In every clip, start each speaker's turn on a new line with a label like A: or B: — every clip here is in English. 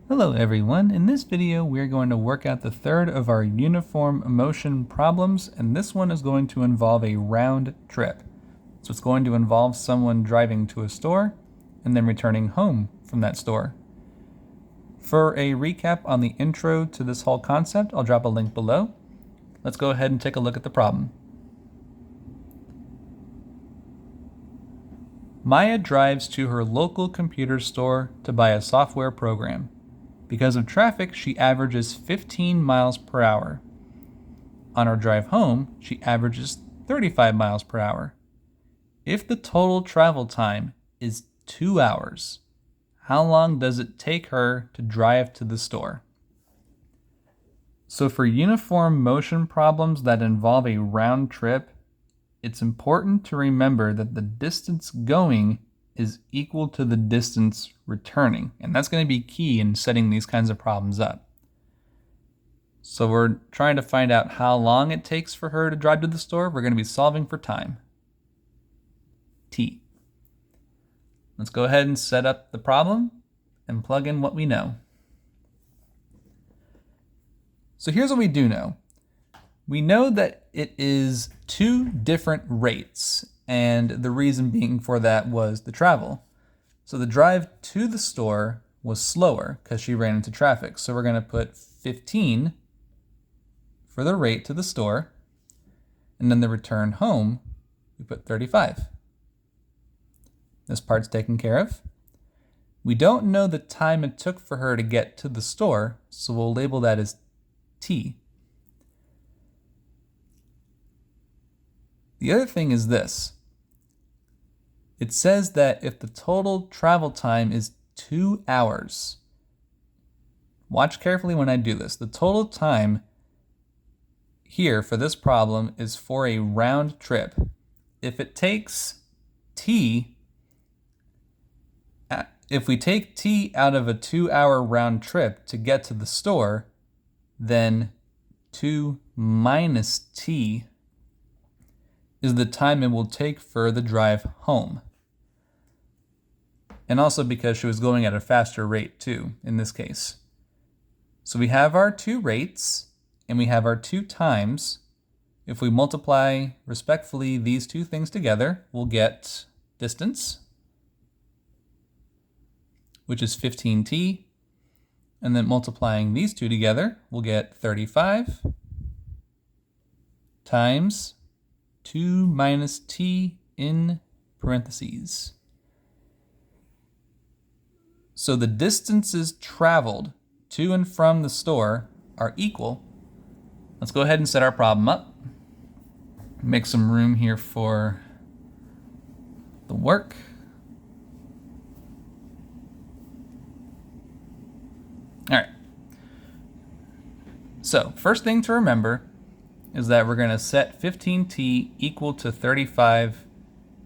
A: Hello everyone, in this video we're going to work out the third of our uniform motion problems, and this one is going to involve a round trip. So it's going to involve someone driving to a store and then returning home from that store. For a recap on the intro to this whole concept, I'll drop a link below. Let's go ahead and take a look at the problem. Maya drives to her local computer store to buy a software program. Because of traffic, she averages 15 miles per hour. On her drive home, she averages 35 miles per hour. If the total travel time is 2 hours, how long does it take her to drive to the store? So for uniform motion problems that involve a round trip, it's important to remember that the distance going is equal to the distance returning. And that's going to be key in setting these kinds of problems up. So we're trying to find out how long it takes for her to drive to the store. We're going to be solving for time. T. Let's go ahead and set up the problem and plug in what we know. So here's what we do know. We know that it is two different rates, and the reason being for that was the travel. So the drive to the store was slower because she ran into traffic. So we're going to put 15 for the rate to the store, and then the return home, we put 35. This part's taken care of. We don't know the time it took for her to get to the store, so we'll label that as T. The other thing is this. It says that if the total travel time is 2 hours, watch carefully when I do this. The total time here for this problem is for a round trip. If it takes T, if we take T out of a 2-hour round trip to get to the store, then 2 minus T is the time it will take for the drive home. And also because she was going at a faster rate too, in this case. So we have our two rates and we have our two times. If we multiply respectfully these two things together, we'll get distance, which is 15t. And then multiplying these two together, we'll get 35 times 2 minus t in parentheses. So the distances traveled to and from the store are equal. Let's go ahead and set our problem up. Make some room here for the work. All right. So first thing to remember is that we're going to set 15t equal to 35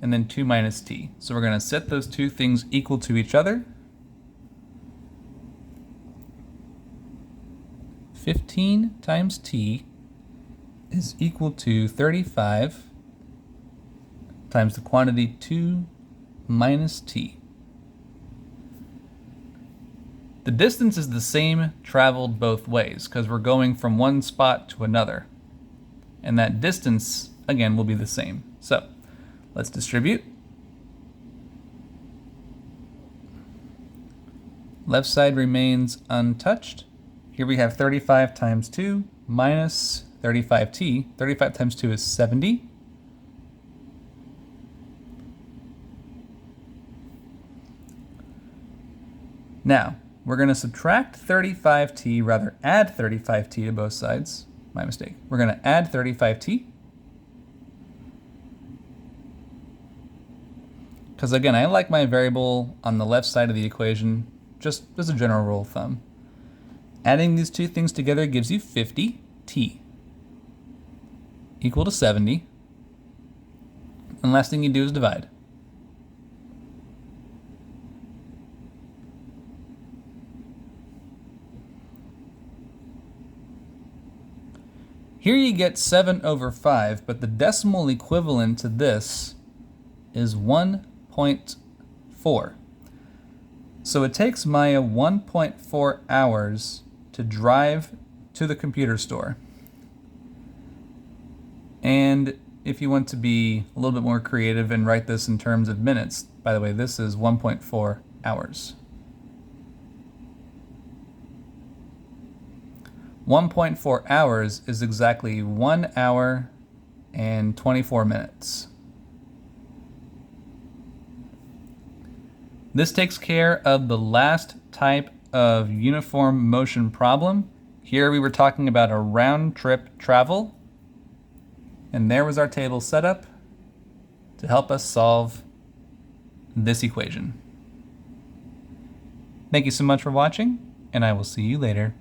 A: and then 2 minus t. So we're going to set those two things equal to each other. 15 times t is equal to 35 times the quantity 2 minus t. The distance is the same traveled both ways because we're going from one spot to another. And that distance, again, will be the same. So let's distribute. Left side remains untouched. Here we have 35 times 2 minus 35t. 35 times 2 is 70. Now, we're going to subtract 35t, rather add 35t to both sides. My mistake. We're going to add 35t. Because again, I like my variable on the left side of the equation, just as a general rule of thumb. Adding these two things together gives you 50t equal to 70. And last thing you do is divide. Here you get 7 over 5, but the decimal equivalent to this is 1.4. So it takes Maya 1.4 hours to drive to the computer store. And if you want to be a little bit more creative and write this in terms of minutes, by the way, this is 1.4 hours. 1.4 hours is exactly 1 hour and 24 minutes. This takes care of the last type of uniform motion problem. Here we were talking about a round trip travel. And there was our table set up to help us solve this equation. Thank you so much for watching, and I will see you later.